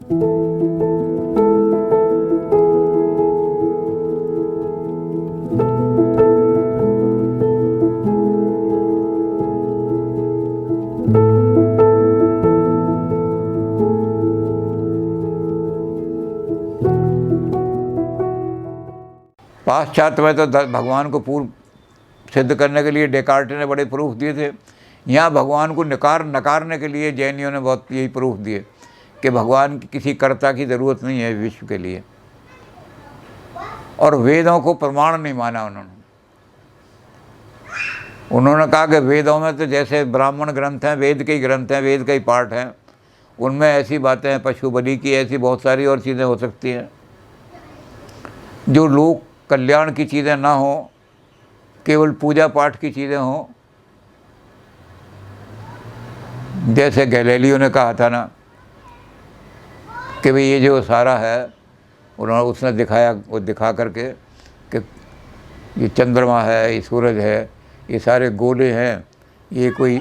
पाश्चात्य में तो भगवान को पूर्व सिद्ध करने के लिए डेकार्ट ने बड़े प्रूफ दिए थे। यहाँ भगवान को नकारने के लिए जैनियों ने बहुत यही प्रूफ दिए कि भगवान की किसी कर्ता की ज़रूरत नहीं है विश्व के लिए। और वेदों को प्रमाण नहीं माना उन्होंने कहा कि वेदों में तो जैसे ब्राह्मण ग्रंथ हैं, वेद के ही ग्रंथ हैं, वेद के ही पाठ हैं, उनमें ऐसी बातें हैं, पशु बलि की, ऐसी बहुत सारी और चीज़ें हो सकती हैं जो लोक कल्याण की चीज़ें ना हो, केवल पूजा पाठ की चीज़ें हों। जैसे गैलीलियो ने कहा था ना कि भाई ये जो सारा है, उसने दिखाया, वो दिखा करके कि ये चंद्रमा है, ये सूरज है, ये सारे गोले हैं, ये कोई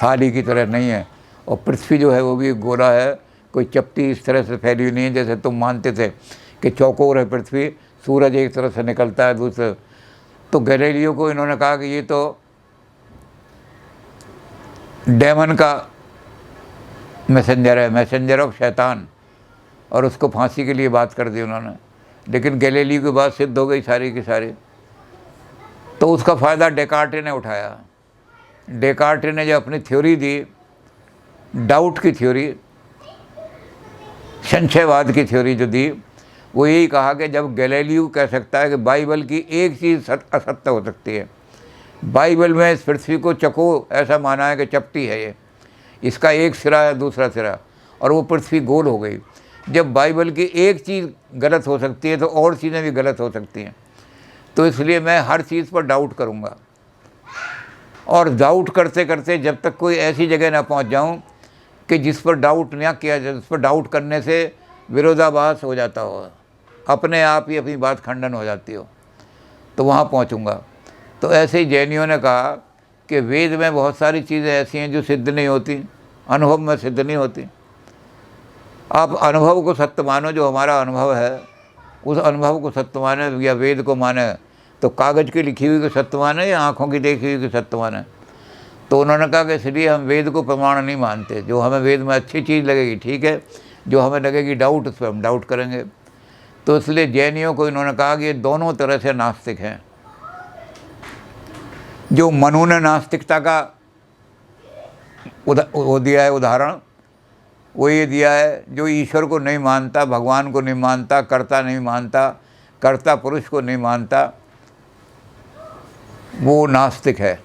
थाली की तरह नहीं है। और पृथ्वी जो है वो भी गोला है, कोई चपटी इस तरह से फैली हुई नहीं है जैसे तुम मानते थे कि चौकोर है पृथ्वी, सूरज एक तरफ से निकलता है दूसरे। तो गैलीलियो को इन्होंने कहा कि ये तो डेमन का मैसेंजर है, मैसेंजर ऑफ शैतान, और उसको फांसी के लिए बात कर दी उन्होंने। लेकिन गैलीलियो की बात सिद्ध हो गई सारी की सारी। तो उसका फ़ायदा डेकार्ट ने उठाया। डेकार्ट ने जो अपनी थ्योरी दी, डाउट की थ्योरी, संशयवाद की थ्योरी जो दी, वो यही कहा कि जब गैलीलियो कह सकता है कि बाइबल की एक चीज़ असत्य हो सकती है, बाइबल में इस पृथ्वी को चको ऐसा माना है कि चपटी है ये, इसका एक सिरा है दूसरा सिरा, और वो पृथ्वी गोल हो गई। जब बाइबल की एक चीज़ गलत हो सकती है तो और चीज़ें भी गलत हो सकती हैं। तो इसलिए मैं हर चीज़ पर डाउट करूँगा, और डाउट करते करते जब तक कोई ऐसी जगह ना पहुँच जाऊँ कि जिस पर डाउट ना किया जाए, जिस पर डाउट करने से विरोधाभास हो जाता हो, अपने आप ही अपनी बात खंडन हो जाती हो, तो वहाँ पहुँचूँगा। तो ऐसे ही जैनियों ने कहा कि वेद में बहुत सारी चीज़ें ऐसी हैं जो सिद्ध नहीं होती, अनुभव में सिद्ध नहीं होती। आप अनुभव को सत्य मानो, जो हमारा अनुभव है उस अनुभव को सत्य माने, या वेद को माने तो कागज़ की लिखी हुई को सत्य माने या आँखों की देखी हुई को सत्य माने। तो उन्होंने कहा कि इसलिए हम वेद को प्रमाण नहीं मानते। जो हमें वेद में अच्छी चीज़ लगेगी ठीक है, जो हमें लगेगी डाउट, उस पर हम डाउट करेंगे। तो इसलिए जैनियों को इन्होंने कहा कि ये दोनों तरह से नास्तिक हैं। जो मनु ने नास्तिकता का वो दिया है उदाहरण, वो ये दिया है, जो ईश्वर को नहीं मानता, भगवान को नहीं मानता, कर्ता नहीं मानता, कर्ता पुरुष को नहीं मानता, वो नास्तिक है।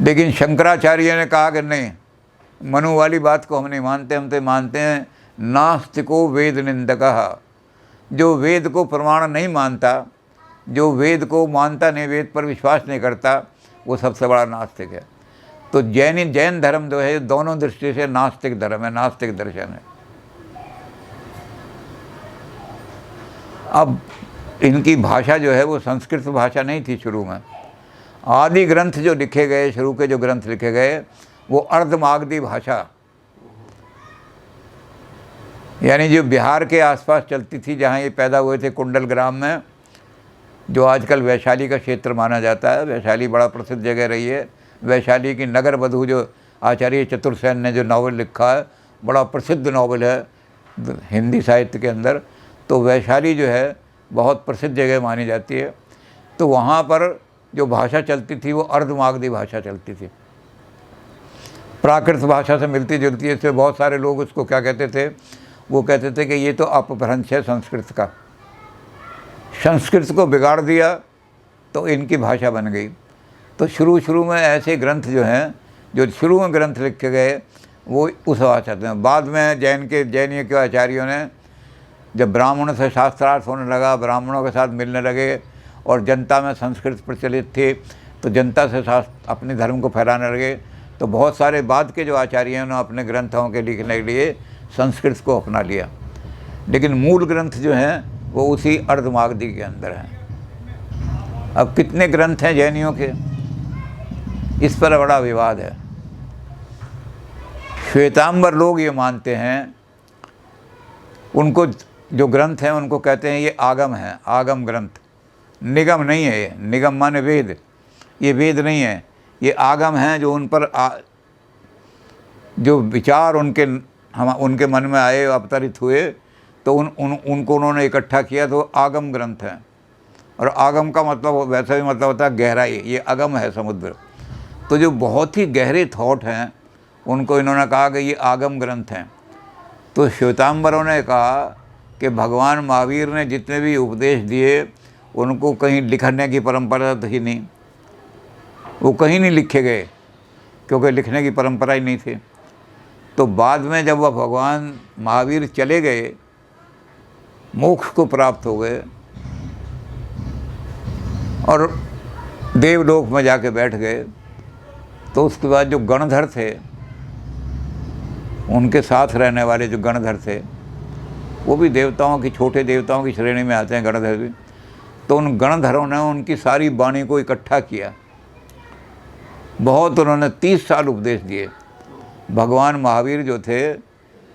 लेकिन शंकराचार्य ने कहा कि नहीं, मनु वाली बात को हम नहीं मानते, हम तो मानते हैं नास्तिको वेद निंदकः। जो वेद को प्रमाण नहीं मानता, जो वेद को मानता नहीं, वेद पर विश्वास नहीं करता, वो सबसे बड़ा नास्तिक है। तो जैन धर्म जो है दोनों दृष्टि से नास्तिक धर्म है, नास्तिक दर्शन है। अब इनकी भाषा जो है वो संस्कृत भाषा नहीं थी शुरू में। आदि ग्रंथ जो लिखे गए, शुरू के जो ग्रंथ लिखे गए, वो अर्धमागधी भाषा, यानी जो बिहार के आसपास चलती थी, जहाँ ये पैदा हुए थे कुंडल ग्राम में, जो आजकल वैशाली का क्षेत्र माना जाता है। वैशाली बड़ा प्रसिद्ध जगह रही है। वैशाली की नगर वधू जो आचार्य चतुर्सेन ने जो नावल लिखा है, बड़ा प्रसिद्ध नावल है हिंदी साहित्य के अंदर। तो वैशाली जो है बहुत प्रसिद्ध जगह मानी जाती है। तो वहाँ पर जो भाषा चलती थी वो अर्धमागधी भाषा चलती थी, प्राकृत भाषा से मिलती जुलती है। इससे बहुत सारे लोग उसको क्या कहते थे, वो कहते थे कि ये तो अपभ्रंश है संस्कृत का, संस्कृत को बिगाड़ दिया तो इनकी भाषा बन गई। तो शुरू में ऐसे ग्रंथ जो हैं, जो शुरू में ग्रंथ लिखे गए, वो उस भाषा में। बाद में जैनियों के आचार्यों ने जब ब्राह्मणों से शास्त्रार्थ होने लगा, ब्राह्मणों के साथ मिलने लगे और जनता में संस्कृत प्रचलित थी, तो जनता से शास्त्र अपने धर्म को फैलाने लगे। तो बहुत सारे बाद के जो आचार्यों ने अपने ग्रंथों के लिखने के लिए संस्कृत को अपना लिया, लेकिन मूल ग्रंथ जो हैं वो उसी अर्धमागधी के अंदर हैं। अब कितने ग्रंथ हैं जैनियों के, इस पर बड़ा विवाद है। श्वेतांबर लोग ये मानते हैं उनको जो ग्रंथ हैं उनको कहते हैं ये आगम है, आगम ग्रंथ। निगम नहीं है ये, निगम माने वेद, ये वेद नहीं है, ये आगम हैं जो उन पर जो विचार उनके मन में आए, अवतरित हुए, तो उनको उन्होंने इकट्ठा किया, तो आगम ग्रंथ है। और आगम का मतलब वैसे भी मतलब होता है गहराई, ये अगम है समुद्र। तो जो बहुत ही गहरे थॉट हैं उनको इन्होंने कहा कि ये आगम ग्रंथ हैं। तो श्वेतांबरों ने कहा कि भगवान महावीर ने जितने भी उपदेश दिए उनको कहीं लिखने की परंपरा थी नहीं, वो कहीं नहीं लिखे गए, क्योंकि लिखने की परंपरा ही नहीं थी। तो बाद में जब वह भगवान महावीर चले गए, मोक्ष को प्राप्त हो गए और देवलोक में जाके बैठ गए, तो उसके बाद जो गणधर थे, उनके साथ रहने वाले जो गणधर थे, वो भी देवताओं की, छोटे देवताओं की श्रेणी में आते हैं गणधर भी। तो उन गणधरों ने उनकी सारी वाणी को इकट्ठा किया, बहुत उन्होंने 30 साल उपदेश दिए। भगवान महावीर जो थे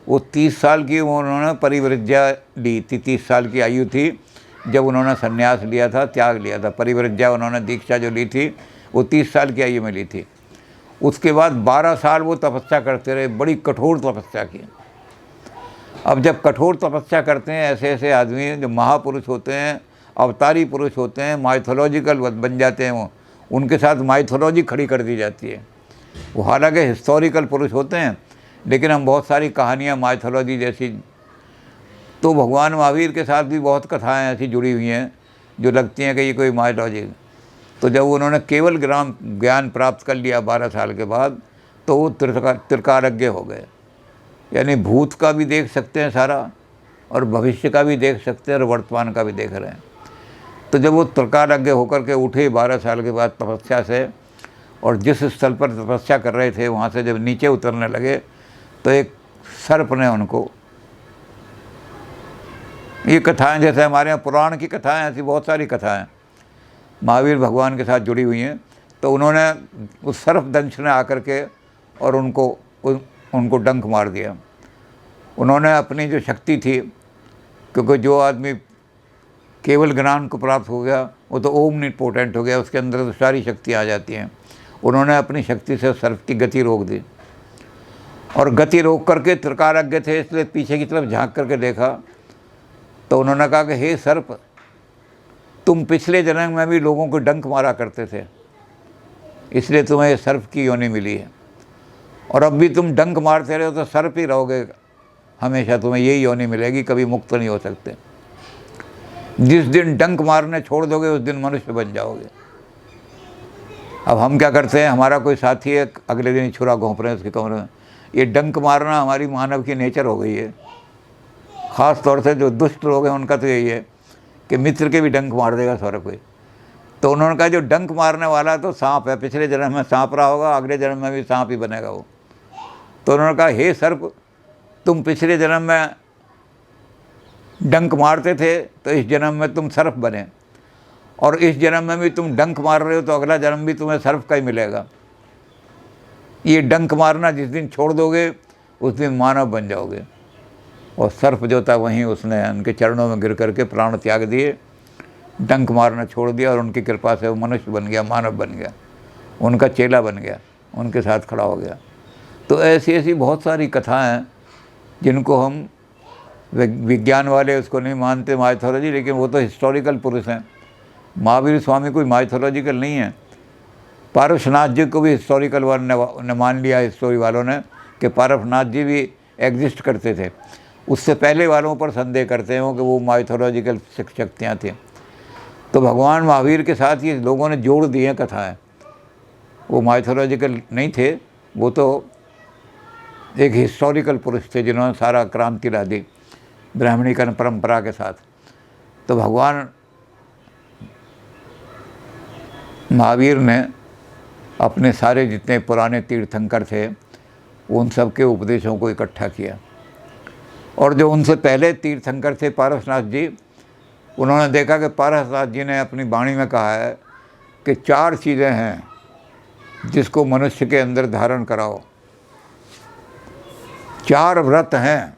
वो 30 साल की उन्होंने परिव्रज्या ली थी, 30 साल की आयु थी जब उन्होंने संन्यास लिया था, त्याग लिया था। परिव्रज्या उन्होंने दीक्षा जो ली थी वो 30 साल की आयु में ली थी। उसके बाद 12 साल वो तपस्या करते रहे, बड़ी कठोर तपस्या की। अब जब कठोर तपस्या करते हैं ऐसे ऐसे आदमी जो महापुरुष होते हैं, अवतारी पुरुष होते हैं, माइथोलॉजिकल बन जाते हैं, वो उनके साथ माइथोलॉजी खड़ी कर दी जाती है। वो हालांकि हिस्टोरिकल पुरुष होते हैं, लेकिन हम बहुत सारी कहानियाँ माइथोलॉजी जैसी, तो भगवान महावीर के साथ भी बहुत कथाएं ऐसी जुड़ी हुई हैं जो लगती हैं कि ये कोई माइथोलॉजी। तो जब उन्होंने केवल ज्ञान प्राप्त कर लिया 12 साल के बाद, तो वो त्रिकालज्ञ हो गए, यानी भूत का भी देख सकते हैं सारा, और भविष्य का भी देख सकते हैं, और वर्तमान का भी देख रहे हैं। तो जब वो त्रिकालज्ञ होकर के उठे 12 साल के बाद तपस्या से, और जिस स्थल पर तपस्या कर रहे थे वहाँ से जब नीचे उतरने लगे, तो एक सर्प ने उनको, ये कथाएं जैसे हमारे यहाँ पुराण की कथाएं, ऐसी बहुत सारी कथाएं महावीर भगवान के साथ जुड़ी हुई हैं। तो उन्होंने उस सर्पदंश ने आकर के और उनको डंक मार दिया। उन्होंने अपनी जो शक्ति थी, क्योंकि जो आदमी केवल ज्ञान को प्राप्त हो गया वो तो ओमनिपोटेंट हो गया, उसके अंदर तो सारी शक्ति आ जाती हैं। उन्होंने अपनी शक्ति से सर्प की गति रोक दी, और गति रोक करके त्रिकालज्ञ थे इसलिए पीछे की तरफ झांक करके देखा, तो उन्होंने कहा कि हे सर्प, तुम पिछले जन्म में भी लोगों को डंक मारा करते थे, इसलिए तुम्हें ये सर्प की योनि मिली है, और अब भी तुम डंक मारते रहे हो तो सर्प ही रहोगे हमेशा, तुम्हें यही योनि मिलेगी, कभी मुक्त नहीं हो सकते। जिस दिन डंक मारने छोड़ दोगे उस दिन मनुष्य बन जाओगे। अब हम क्या करते हैं, हमारा कोई साथी है, अगले दिन छुरा घोंप रहे हैं उसके कमरे में, ये डंक मारना हमारी मानव की नेचर हो गई है। ख़ास तौर से जो दुष्ट लोग हैं उनका तो यही है कि मित्र के भी डंक मार देगा सारा कोई। तो उन्होंने कहा जो डंक मारने वाला तो सांप है, पिछले जन्म में सांप रहा होगा, अगले जन्म में भी सांप ही बनेगा वो। तो उन्होंने कहा हे सर्प, तुम पिछले जन्म में डंक मारते थे तो इस जन्म में तुम सर्प बने, और इस जन्म में भी तुम डंक मार रहे हो तो अगला जन्म भी तुम्हें सर्प का ही मिलेगा। ये डंक मारना जिस दिन छोड़ दोगे उस दिन मानव बन जाओगे। और सर्प जो था वहीं उसने उनके चरणों में गिर करके प्राण त्याग दिए, डंक मारना छोड़ दिया, और उनकी कृपा से वो मनुष्य बन गया, मानव बन गया, उनका चेला बन गया, उनके साथ खड़ा हो गया। तो ऐसी ऐसी बहुत सारी कथाएं हैं जिनको हम विज्ञान वाले उसको नहीं मानते माइथोलॉजी, लेकिन वो तो हिस्टोरिकल पुरुष हैं। महावीर स्वामी कोई माइथोलॉजिकल नहीं है। पारसनाथ जी को भी हिस्टोरिकल वालों ने मान लिया, हिस्टोरी वालों ने, कि पारसनाथ जी भी एग्जिस्ट करते थे। उससे पहले वालों पर संदेह करते हैं कि वो माइथोलॉजिकल शक्तियाँ थी। तो भगवान महावीर के साथ ये लोगों ने जोड़ दी हैं कथाएँ, वो माइथोलॉजिकल नहीं थे, वो तो एक हिस्टोरिकल पुरुष थे जिन्होंने सारा क्रांति ला दी ब्राह्मणीकरण परंपरा के साथ। तो भगवान महावीर ने अपने सारे जितने पुराने तीर्थंकर थे उन सब के उपदेशों को इकट्ठा किया, और जो उनसे पहले तीर्थंकर थे पारसनाथ जी, उन्होंने देखा कि पारसनाथ जी ने अपनी वाणी में कहा है कि 4 चीज़ें हैं जिसको मनुष्य के अंदर धारण कराओ, 4 व्रत हैं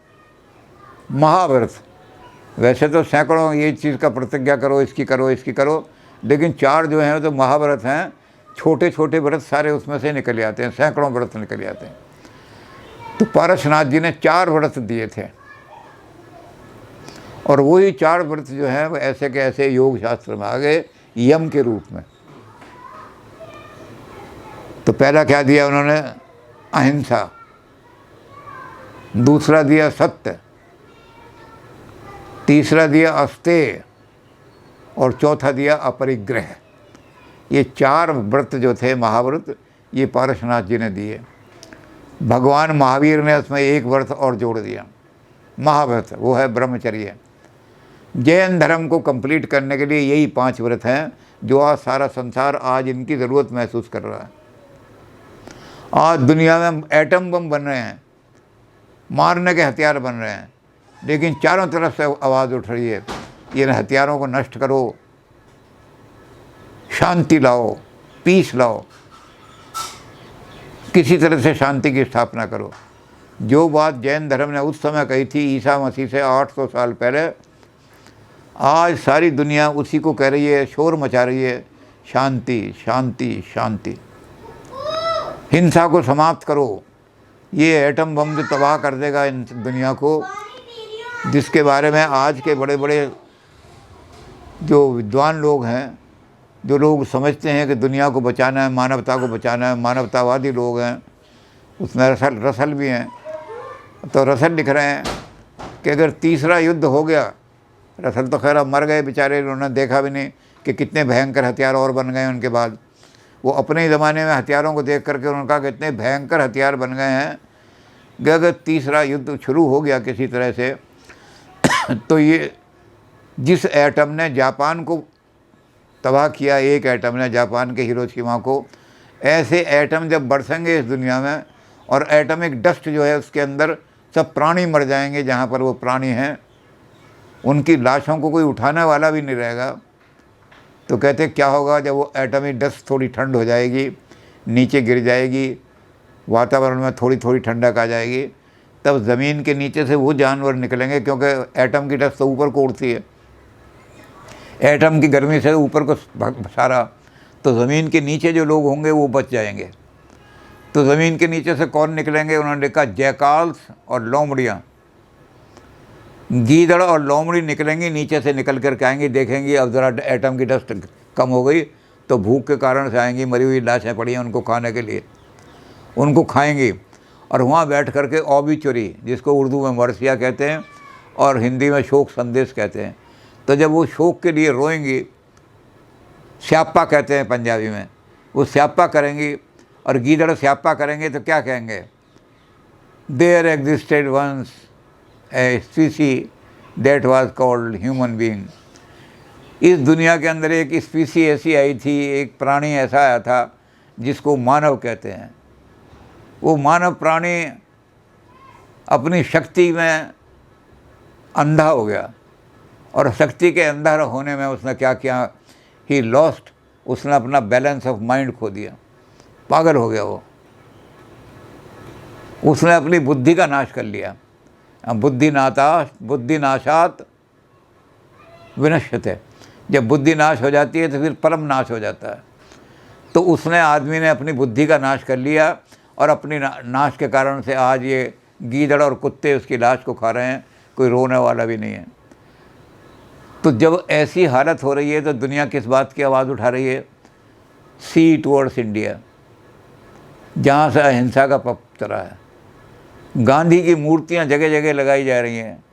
महाव्रत। वैसे तो सैकड़ों ये चीज़ का प्रतिज्ञा करो, इसकी करो, इसकी करो, लेकिन 4 जो हैं तो महाव्रत हैं। छोटे छोटे व्रत सारे उसमें से निकल आते हैं, सैकड़ों व्रत निकल आते हैं। तो पारसनाथ जी ने 4 व्रत दिए थे, और वही 4 व्रत जो हैं वो ऐसे के ऐसे योग शास्त्र में आ गए यम के रूप में। तो पहला क्या दिया उन्होंने? अहिंसा। दूसरा दिया सत्य, तीसरा दिया अस्तेय, और चौथा दिया अपरिग्रह। ये 4 व्रत जो थे महाव्रत, ये पारसनाथ जी ने दिए। भगवान महावीर ने उसमें एक व्रत और जोड़ दिया, महाव्रत, वो है ब्रह्मचर्य। जैन धर्म को कंप्लीट करने के लिए यही 5 व्रत हैं जो आज सारा संसार आज इनकी ज़रूरत महसूस कर रहा है। आज दुनिया में एटम बम बन रहे हैं, मारने के हथियार बन रहे हैं, लेकिन चारों तरफ से आवाज़ उठ रही है, इन हथियारों को नष्ट करो, शांति लाओ, पीस लाओ, किसी तरह से शांति की स्थापना करो। जो बात जैन धर्म ने उस समय कही थी ईसा मसीह से 800 साल पहले, आज सारी दुनिया उसी को कह रही है, शोर मचा रही है, शांति शांति शांति। हिंसा को समाप्त करो। ये एटम बम जो तबाह कर देगा इन दुनिया को, जिसके बारे में आज के बड़े बड़े जो विद्वान लोग हैं, जो लोग समझते हैं कि दुनिया को बचाना है, मानवता को बचाना है, मानवतावादी लोग हैं, उसमें रसल भी हैं। तो रसल लिख रहे हैं कि अगर तीसरा युद्ध हो गया, रसल तो खैर अब मर गए बेचारे, उन्होंने देखा भी नहीं कि कितने भयंकर हथियार और बन गए उनके बाद। वो अपने ही ज़माने में हथियारों को देख करके उन्होंने कहा कि इतने भयंकर हथियार बन गए हैं कि अगर तीसरा युद्ध शुरू हो गया किसी तरह से, तो ये जिस एटम ने जापान को तबाह किया, एक एटम ने जापान के हिरोशिमा को, ऐसे एटम जब बरसेंगे इस दुनिया में, और एटमिक डस्ट जो है उसके अंदर सब प्राणी मर जाएंगे, जहाँ पर वो प्राणी हैं उनकी लाशों को कोई उठाने वाला भी नहीं रहेगा। तो कहते क्या होगा जब वो एटमिक डस्ट थोड़ी ठंड हो जाएगी, नीचे गिर जाएगी, वातावरण में थोड़ी थोड़ी ठंडक आ जाएगी, तब ज़मीन के नीचे से वो जानवर निकलेंगे, क्योंकि एटम की डस्ट तो ऊपर को उड़ती है, एटम की गर्मी से ऊपर को सारा, तो ज़मीन के नीचे जो लोग होंगे वो बच जाएंगे। तो ज़मीन के नीचे से कौन निकलेंगे? उन्होंने लिखा जैकाल्स और लोमड़ियाँ, गीदड़ और लोमड़ी निकलेंगी, नीचे से निकल कर के आएंगी, देखेंगी अब ज़रा एटम की डस्ट कम हो गई, तो भूख के कारण से आएंगी, मरी हुई लाशें पड़ी हैं उनको खाने के लिए, उनको खाएंगी। और वहाँ बैठ कर के ओबिचुरी, जिसको उर्दू में मरसिया कहते हैं और हिंदी में शोक संदेश कहते हैं, तो जब वो शोक के लिए रोएंगी, स्यापा कहते हैं पंजाबी में, वो स्यापा करेंगी, और गीदड़ स्यापा करेंगे तो क्या कहेंगे? There existed once a species that was called human being. इस दुनिया के अंदर एक स्पीसी ऐसी आई थी, एक प्राणी ऐसा आया था जिसको मानव कहते हैं। वो मानव प्राणी अपनी शक्ति में अंधा हो गया, और शक्ति के अंधा होने में उसने क्या किया? ही लॉस्ट, उसने अपना बैलेंस ऑफ माइंड खो दिया, पागल हो गया वो, उसने अपनी बुद्धि का नाश कर लिया। बुद्धिनाशात विनश्यते, जब बुद्धि नाश हो जाती है तो फिर परम नाश हो जाता है। तो उसने, आदमी ने अपनी बुद्धि का नाश कर लिया, और अपनी नाश के कारण से आज ये गीदड़ और कुत्ते उसकी लाश को खा रहे हैं, कोई रोने वाला भी नहीं है। तो जब ऐसी हालत हो रही है तो दुनिया किस बात की आवाज़ उठा रही है? सी टुवर्ड्स इंडिया, जहाँ से अहिंसा का पथ चला है। गांधी की मूर्तियाँ जगह जगह लगाई जा रही हैं,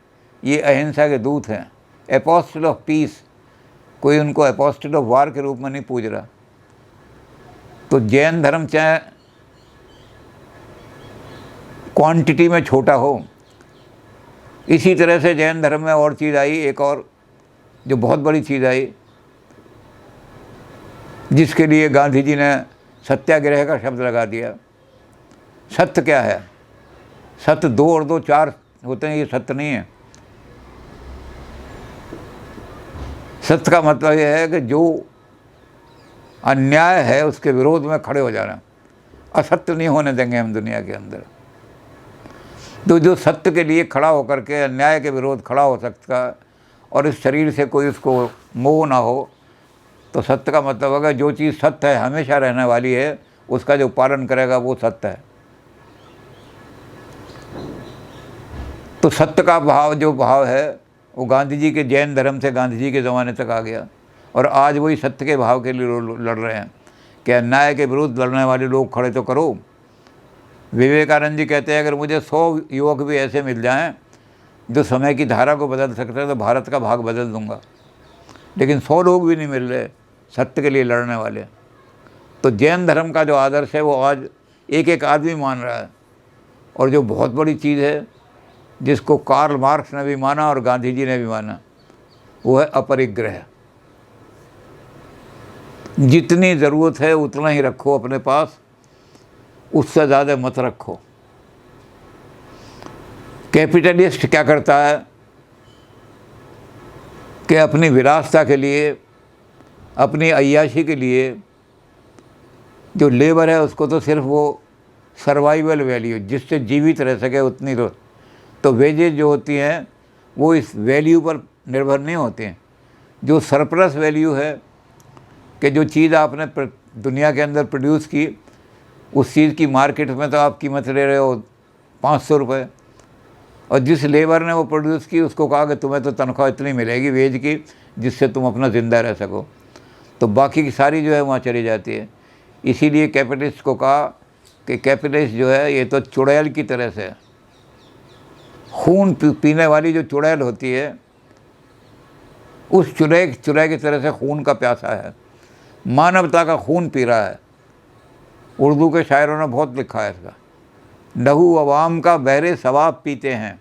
ये अहिंसा के दूत हैं, एपोस्टल ऑफ पीस। कोई उनको एपोस्टल ऑफ वार के रूप में नहीं पूज रहा। तो जैन धर्म चाहे क्वांटिटी में छोटा हो, इसी तरह से जैन धर्म में और चीज़ आई, एक और जो बहुत बड़ी चीज़ आई, जिसके लिए गांधी जी ने सत्याग्रह का शब्द लगा दिया। सत्य क्या है? सत्य 2 और 2 4 होते हैं, ये सत्य नहीं है। सत्य का मतलब यह है कि जो अन्याय है उसके विरोध में खड़े हो जाना। असत्य नहीं होने देंगे हम दुनिया के अंदर। तो जो सत्य के लिए खड़ा होकर के अन्याय के विरोध खड़ा हो सकता है और इस शरीर से कोई उसको मोह ना हो, तो सत्य का मतलब होगा जो चीज़ सत्य है, हमेशा रहने वाली है, उसका जो पालन करेगा वो सत्य है। तो सत्य का भाव जो भाव है वो गांधी जी के जैन धर्म से गांधी जी के ज़माने तक आ गया, और आज वही सत्य के भाव के लिए लड़ रहे हैं कि अन्याय के विरुद्ध लड़ने वाले लोग खड़े तो करो। विवेकानंद जी कहते हैं अगर मुझे 100 युवक भी ऐसे मिल जाएं जो समय की धारा को बदल सकते हैं तो भारत का भाग बदल दूंगा, लेकिन 100 लोग भी नहीं मिल रहे सत्य के लिए लड़ने वाले। तो जैन धर्म का जो आदर्श है वो आज एक एक आदमी मान रहा है, और जो बहुत बड़ी चीज़ है जिसको कार्ल मार्क्स ने भी माना और गांधी जी ने भी माना, वो है अपरिग्रह। जितनी ज़रूरत है उतना ही रखो अपने पास, उससे ज़्यादा मत रखो। कैपिटलिस्ट क्या करता है कि अपनी विलासिता के लिए, अपनी अय्याशी के लिए जो लेबर है उसको तो सिर्फ वो सर्वाइवल वैल्यू, जिससे जीवित रह सके उतनी तो वेजेज जो होती हैं वो इस वैल्यू पर निर्भर नहीं होते हैं। जो सरप्लस वैल्यू है कि जो चीज़ आपने दुनिया के अंदर प्रोड्यूस की, उस चीज़ की मार्केट में तो आप कीमत ले रहे हो 500 रुपये, और जिस लेबर ने वो प्रोड्यूस की उसको कहा कि तुम्हें तो तनख्वाह इतनी मिलेगी वेज की जिससे तुम अपना ज़िंदा रह सको, तो बाकी की सारी जो है वहाँ चली जाती है। इसीलिए कैपिटलिस्ट को कहा कि कैपिटलिस्ट जो है ये तो चुड़ैल की तरह से, खून पीने वाली जो चुड़ैल होती है उस चुड़ैल की तरह से खून का प्यासा है, मानवता का खून पी रहा है। उर्दू के शायरों ने बहुत लिखा है इसका, लहू अवाम का बहरे सवाब पीते हैं,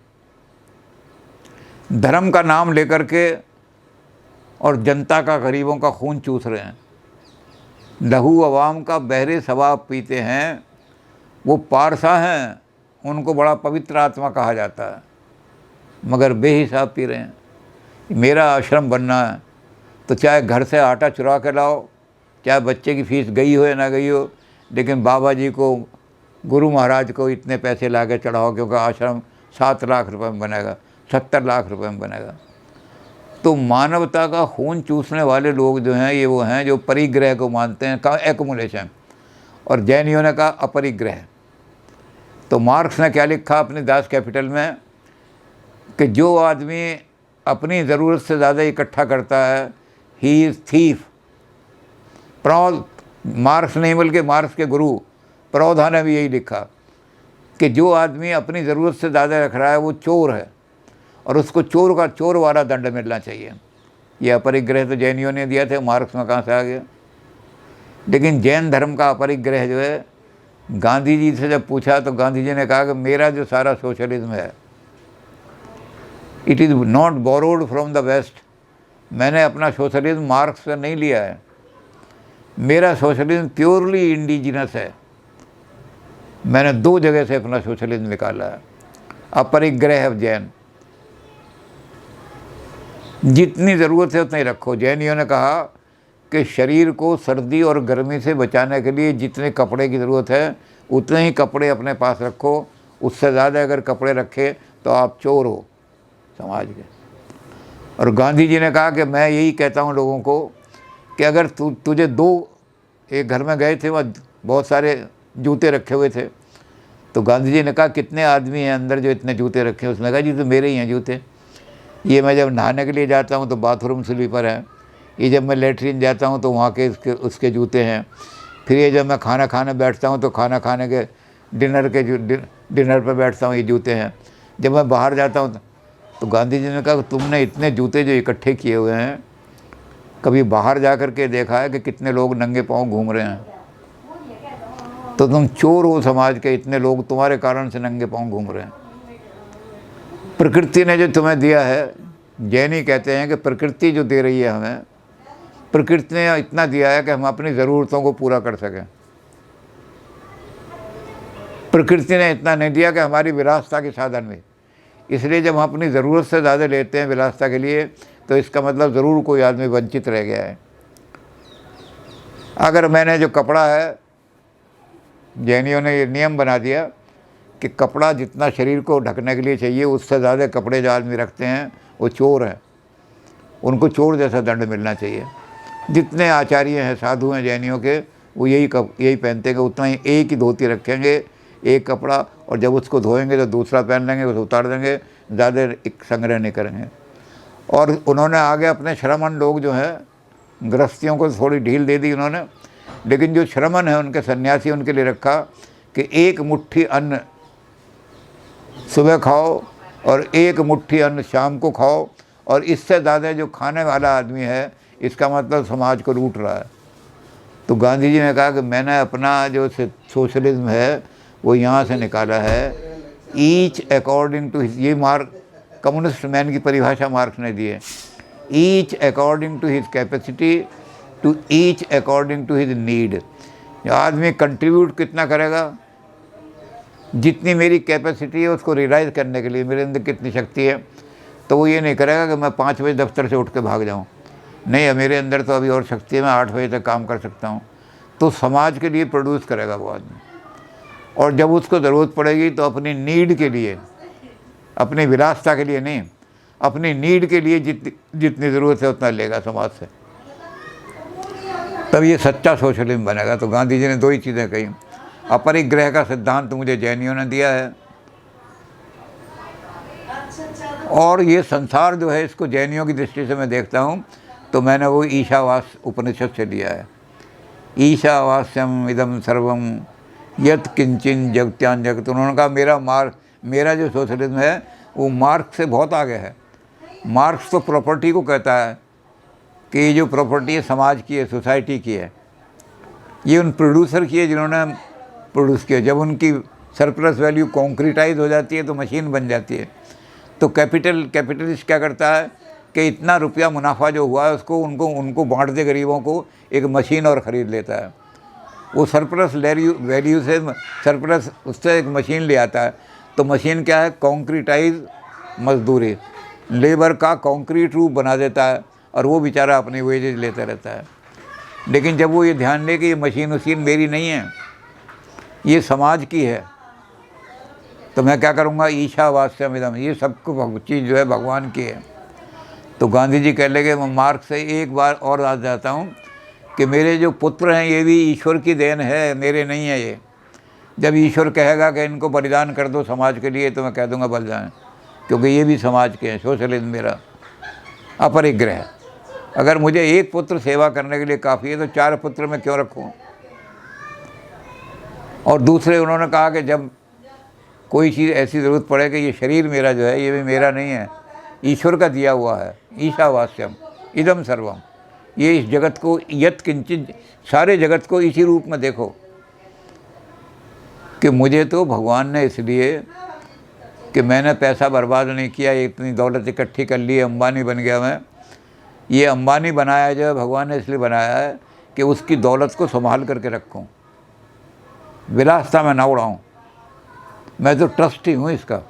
धर्म का नाम लेकर के और जनता का, गरीबों का खून चूस रहे हैं। लहू अवाम का बहरे सवाब पीते हैं, वो पारसा हैं, उनको बड़ा पवित्र आत्मा कहा जाता है, मगर बेहिसाब पी रहे हैं। मेरा आश्रम बनना है तो चाहे घर से आटा चुरा के लाओ, चाहे बच्चे की फीस गई हो या ना गई हो, लेकिन बाबा जी को, गुरु महाराज को इतने पैसे ला के चढ़ाओ क्योंकि आश्रम 7 लाख रुपए में बनेगा, 70 लाख रुपए में बनेगा। तो मानवता का खून चूसने वाले लोग जो हैं ये वो हैं जो परिग्रह को मानते हैं, कहा एक्युमुलेशन, और जैनियों ने कहा अपरिग्रह। तो मार्क्स ने क्या लिखा अपनी दास कैपिटल में कि जो आदमी अपनी ज़रूरत से ज़्यादा इकट्ठा करता है ही इज़ थीफ। मार्क्स नहीं बल्कि मार्क्स के गुरु प्रौधा ने भी यही लिखा कि जो आदमी अपनी ज़रूरत से ज़्यादा रख रहा है वो चोर है, और उसको चोर का चोर वाला दंड मिलना चाहिए। यह अपरिग्रह तो जैनियों ने दिया था, मार्क्स में कहाँ से आ गया। लेकिन जैन धर्म का अपरिग्रह जो है, गांधी जी से जब पूछा तो गांधी जी ने कहा कि मेरा जो सारा सोशलिज्म है it is not borrowed from the west. मैंने अपना सोशलिज्म मार्क्स से नहीं लिया है, मेरा सोशलिज्म प्योरली इंडिजिनस है। मैंने 2 जगह से अपना सोशलिज्म निकाला है। अपरिग्रह जैन, जितनी ज़रूरत है उतना ही रखो। जैनियों ने कहा कि शरीर को सर्दी और गर्मी से बचाने के लिए जितने कपड़े की ज़रूरत है उतने ही कपड़े अपने पास रखो, उससे ज़्यादा अगर कपड़े रखे तो आप चोर हो समाज के। और गांधी जी ने कहा कि मैं यही कहता हूँ लोगों को कि अगर तुझे एक घर में गए थे, वहाँ बहुत सारे जूते रखे हुए थे, तो गांधी जी ने कहा कितने आदमी हैं अंदर जो इतने जूते रखे हैं। उसने कहा जी तो मेरे ही हैं जूते, ये मैं जब नहाने के लिए जाता हूँ तो बाथरूम स्लीपर है, ये जब मैं लेटरिन जाता हूँ तो वहाँ के उसके जूते हैं, फिर ये जब मैं खाना खाने बैठता हूँ तो खाना खाने के डिनर पर बैठता हूँ ये जूते हैं, जब मैं बाहर जाता हूँ तो गांधी जी ने कहा तुमने इतने जूते जो इकट्ठे किए हुए हैं कभी बाहर जा कर के देखा है कि कितने लोग नंगे पाँव घूम रहे हैं? तो तुम चोर हो समाज के, इतने लोग तुम्हारे कारण से नंगे पाँव घूम रहे हैं। प्रकृति ने जो तुम्हें दिया है, जैनी कहते हैं कि प्रकृति जो दे रही है हमें, प्रकृति ने इतना दिया है कि हम अपनी ज़रूरतों को पूरा कर सकें। प्रकृति ने इतना नहीं दिया कि हमारी विलासिता के साधन में। इसलिए जब हम अपनी ज़रूरत से ज़्यादा लेते हैं विलासिता के लिए तो इसका मतलब ज़रूर कोई आदमी वंचित रह गया है। अगर मैंने जो कपड़ा है, जैनियों ने ये नियम बना दिया कि कपड़ा जितना शरीर को ढकने के लिए चाहिए उससे ज़्यादा कपड़े जो आदमी रखते हैं वो चोर हैं, उनको चोर जैसा दंड मिलना चाहिए। जितने आचार्य हैं, साधु हैं जैनियों के, वो यही पहनते हैं कि उतना ही एक ही धोती रखेंगे, एक कपड़ा, और जब उसको धोएंगे तो दूसरा पहन लेंगे, उसको उतार देंगे, ज़्यादा एक संग्रह नहीं करेंगे। और उन्होंने आगे अपने श्रमण लोग जो हैं गृहस्थियों को थोड़ी ढील दे दी उन्होंने, लेकिन जो श्रमण है उनके सन्यासी उनके लिए रखा कि एक मुट्ठी अन्न सुबह खाओ और एक मुट्ठी अन्न शाम को खाओ, और इससे ज़्यादा जो खाने वाला आदमी है इसका मतलब समाज को लूट रहा है। तो गांधी जी ने कहा कि मैंने अपना जो सोशलिज्म है वो यहाँ से निकाला है, ईच अकॉर्डिंग टू हिज, ये मार्क कम्युनिस्ट मैन की परिभाषा मार्क्स ने दी है, each according to his capacity to each according to his need. आदमी कंट्रीब्यूट कितना करेगा, जितनी मेरी कैपेसिटी है उसको रियलाइज़ करने के लिए मेरे अंदर कितनी शक्ति है, तो वो ये नहीं करेगा कि मैं 5 बजे दफ्तर से उठ के भाग जाऊँ, नहीं मेरे अंदर तो अभी और शक्ति है, मैं 8 बजे तक काम कर सकता हूँ। तो समाज के लिए प्रोड्यूस करेगा वो आदमी, और जब उसको ज़रूरत पड़ेगी तो अपनी नीड के लिए, अपनी विलासता के लिए नहीं, अपनी नीड के लिए जितनी ज़रूरत है उतना लेगा समाज से, तब ये सच्चा सोशलिज्म बनेगा। तो गांधी जी ने 2 ही चीज़ें कही। अपरिग्रह का सिद्धांत मुझे जैनियों ने दिया है, और ये संसार जो है इसको जैनियों की दृष्टि से मैं देखता हूँ तो मैंने वो ईशावास उपनिषद से लिया है। ईशावास्यम इदम सर्वम यत् किंचिन जगत्यान जगत। उन्होंने कहा मेरा जो सोशलिज्म है वो मार्क्स से बहुत आगे है। मार्क्स तो प्रॉपर्टी को कहता है कि ये जो प्रॉपर्टी है समाज की है, सोसाइटी की है, ये उन प्रोड्यूसर की है जिन्होंने प्रोड्यूस किया। जब उनकी सरप्लस वैल्यू कॉन्क्रीटाइज हो जाती है तो मशीन बन जाती है। तो कैपिटलिस्ट क्या करता है कि इतना रुपया मुनाफा जो हुआ है उसको उनको बांट दे गरीबों को, एक मशीन और ख़रीद लेता है। वो सरप्लस वैल्यू से सरप्लस उससे एक मशीन ले आता है। तो मशीन क्या है, कॉन्क्रीटाइज मजदूरी, लेबर का कॉन्क्रीट रूप बना देता है, और वो बेचारा अपनी वेजेज लेता रहता है। लेकिन जब वो ये ध्यान दे कि ये मशीन मेरी नहीं है, ये समाज की है, तो मैं क्या करूँगा, ईशावास्यमिदम, ये सब चीज़ जो है भगवान की है। तो गांधी जी कह लगे, मैं मार्क्स से एक बार और आ जाता हूँ कि मेरे जो पुत्र हैं ये भी ईश्वर की देन है, मेरे नहीं है ये। जब ईश्वर कहेगा कि इनको बलिदान कर दो समाज के लिए, तो मैं कह दूँगा बलिदान, क्योंकि ये भी समाज के हैं। सोशलिज्म मेरा अपरिग्रह। अगर मुझे एक पुत्र सेवा करने के लिए काफ़ी है तो 4 पुत्र मैं क्यों रखूँ। और दूसरे उन्होंने कहा कि जब कोई चीज़ ऐसी ज़रूरत पड़े कि ये शरीर मेरा जो है ये भी मेरा नहीं है, ईश्वर का दिया हुआ है, ईशावास्यम इदम सर्वम, ये इस जगत को यत् किंचित, सारे जगत को इसी रूप में देखो कि मुझे तो भगवान ने इसलिए कि मैंने पैसा बर्बाद नहीं किया, इतनी दौलत इकट्ठी कर ली, अंबानी बन गया मैं। ये अंबानी बनाया जो है भगवान ने इसलिए बनाया है कि उसकी दौलत को संभाल करके रखूं, विलासता में ना उड़ाऊँ। मैं तो ट्रस्टी हूँ इसका।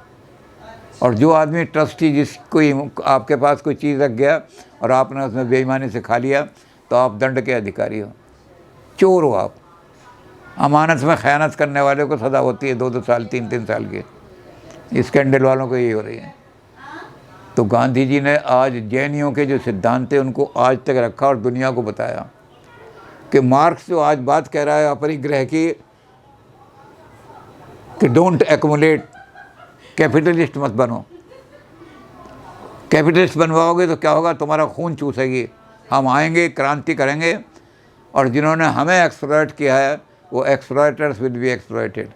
और जो आदमी ट्रस्टी, जिसको आपके पास कोई चीज़ रख गया और आपने उसमें बेईमानी से खा लिया, तो आप दंड के अधिकारी हो, चोर हो आप। अमानत में ख़यानत करने वाले को सज़ा होती है 2-2 साल 3-3 साल की। स्कैंडल वालों को यही हो रही है। तो गांधी जी ने आज जैनियों के जो सिद्धांत थे उनको आज तक रखा और दुनिया को बताया कि मार्क्स जो आज बात कह रहा है अपरिग्रह की, कि डोंट एक्युमुलेट, कैपिटलिस्ट मत बनो। कैपिटलिस्ट बनवाओगे तो क्या होगा, तुम्हारा खून चूसेगी। हम आएंगे, क्रांति करेंगे, और जिन्होंने हमें एक्सप्लॉइट किया है वो एक्सप्लॉइटर्स विल बी एक्सप्लॉइटेड।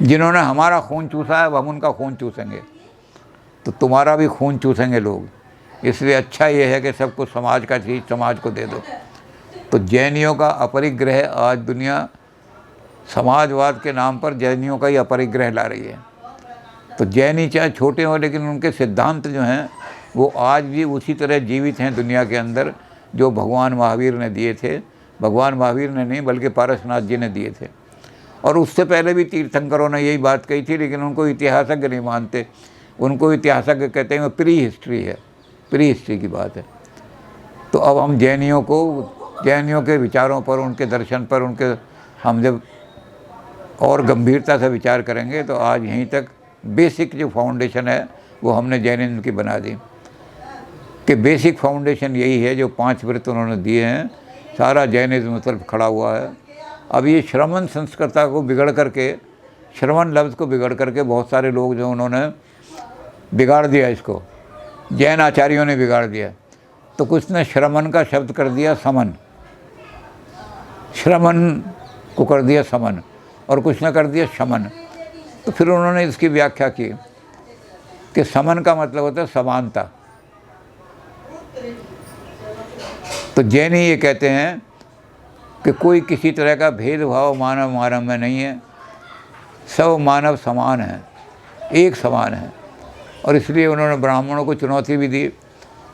जिन्होंने हमारा खून चूसा है वो हम उनका खून चूसेंगे, तो तुम्हारा भी खून चूसेंगे लोग। इसलिए अच्छा ये है कि सब कुछ समाज का चीज़ समाज को दे दो। तो जैनियों का अपरिग्रह, आज दुनिया समाजवाद के नाम पर जैनियों का ही अपरिग्रह ला रही है। तो जैनी चाहे छोटे हों, लेकिन उनके सिद्धांत जो हैं वो आज भी उसी तरह जीवित हैं दुनिया के अंदर जो भगवान महावीर ने दिए थे। भगवान महावीर ने नहीं बल्कि पारसनाथ जी ने दिए थे। और उससे पहले भी तीर्थंकरों ने यही बात कही थी, लेकिन उनको इतिहासज्ञ नहीं मानते। उनको इतिहासज्ञ कहते हैं प्री हिस्ट्री है, प्री हिस्ट्री की बात है। तो अब हम जैनियों के विचारों पर, उनके दर्शन पर, हम जब और गंभीरता से विचार करेंगे तो आज यहीं तक बेसिक जो फाउंडेशन है वो हमने जैनिज़्म की बना दी कि बेसिक फाउंडेशन यही है। जो 5 व्रत उन्होंने दिए हैं, सारा जैनिज़्म मतलब खड़ा हुआ है। अब ये श्रवण संस्कृता को बिगड़ करके, श्रवण लफ्ज़ को बिगड़ करके बहुत सारे लोग जो उन्होंने बिगाड़ दिया, इसको जैन आचार्यों ने बिगाड़ दिया। तो कुछ ने श्रमण का शब्द कर दिया समन, श्रमण को कर दिया समन, और कुछ ने कर दिया शमन। तो फिर उन्होंने इसकी व्याख्या की कि समन का मतलब होता है समानता। तो जैन ये कहते हैं कि कोई किसी तरह का भेदभाव मानव मानव में नहीं है, सब मानव समान है, एक समान है। और इसलिए उन्होंने ब्राह्मणों को चुनौती भी दी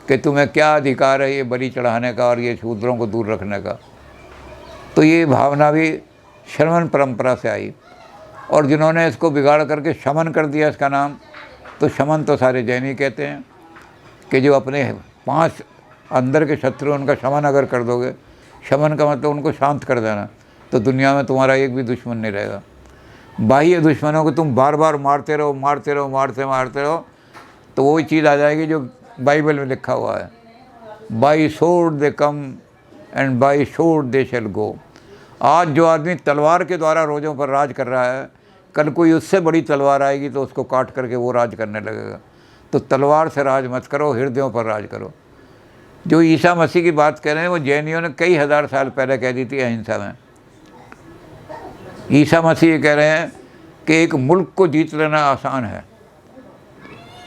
कि तुम्हें क्या अधिकार है ये बलि चढ़ाने का और ये शूद्रों को दूर रखने का। तो ये भावना भी श्रवण परंपरा से आई। और जिन्होंने इसको बिगाड़ करके शमन कर दिया इसका नाम, तो शमन तो सारे जैन ही कहते हैं कि जो अपने 5 अंदर के शत्रु उनका शमन अगर कर दोगे, शमन का मतलब उनको शांत कर देना, तो दुनिया में तुम्हारा एक भी दुश्मन नहीं रहेगा। बाह्य दुश्मनों को तुम बार बार मारते रहो, मारते रहो, मारते रहो, तो वही चीज़ आ जाएगी जो बाइबल में लिखा हुआ है, by sword they come and by sword they shall go. आज जो आदमी तलवार के द्वारा रोज़ों पर राज कर रहा है, कल कोई उससे बड़ी तलवार आएगी तो उसको काट करके वो राज करने लगेगा। तो तलवार से राज मत करो, हृदयों पर राज करो। जो ईसा मसीह की बात कह रहे हैं वो जैनियों ने कई हज़ार साल पहले कह दी थी अहिंसा में। ईसा मसीह ये कह रहे हैं कि एक मुल्क को जीत लेना आसान है,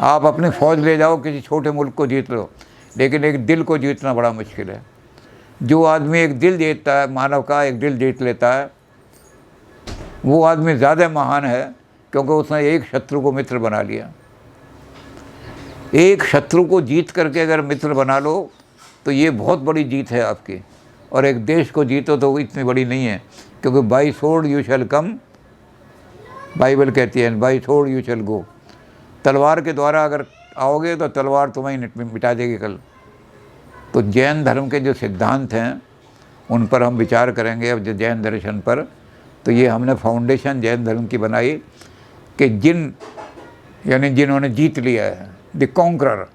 आप अपनी फ़ौज ले जाओ, किसी छोटे मुल्क को जीत लो, लेकिन एक दिल को जीतना बड़ा मुश्किल है। जो आदमी एक दिल जीतता है, मानव का एक दिल जीत लेता है, वो आदमी ज़्यादा महान है, क्योंकि उसने एक शत्रु को मित्र बना लिया। एक शत्रु को जीत करके अगर मित्र बना लो तो ये बहुत बड़ी जीत है आपकी। और एक देश को जीतो तो इतनी बड़ी नहीं है, क्योंकि by sword you shall come, Bible कहती है बाई सोर्ड यू शैल गो। तलवार के द्वारा अगर आओगे तो तलवार तुम्हें मिटा देगी कल। तो जैन धर्म के जो सिद्धांत हैं उन पर हम विचार करेंगे अब, जो जैन दर्शन पर। तो ये हमने फाउंडेशन जैन धर्म की बनाई कि यानी जिन्होंने जीत लिया है, द कॉन्करर।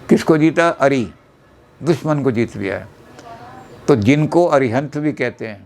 किसको जीता? अरि, दुश्मन को जीत लिया है। तो जिनको अरिहंत भी कहते हैं।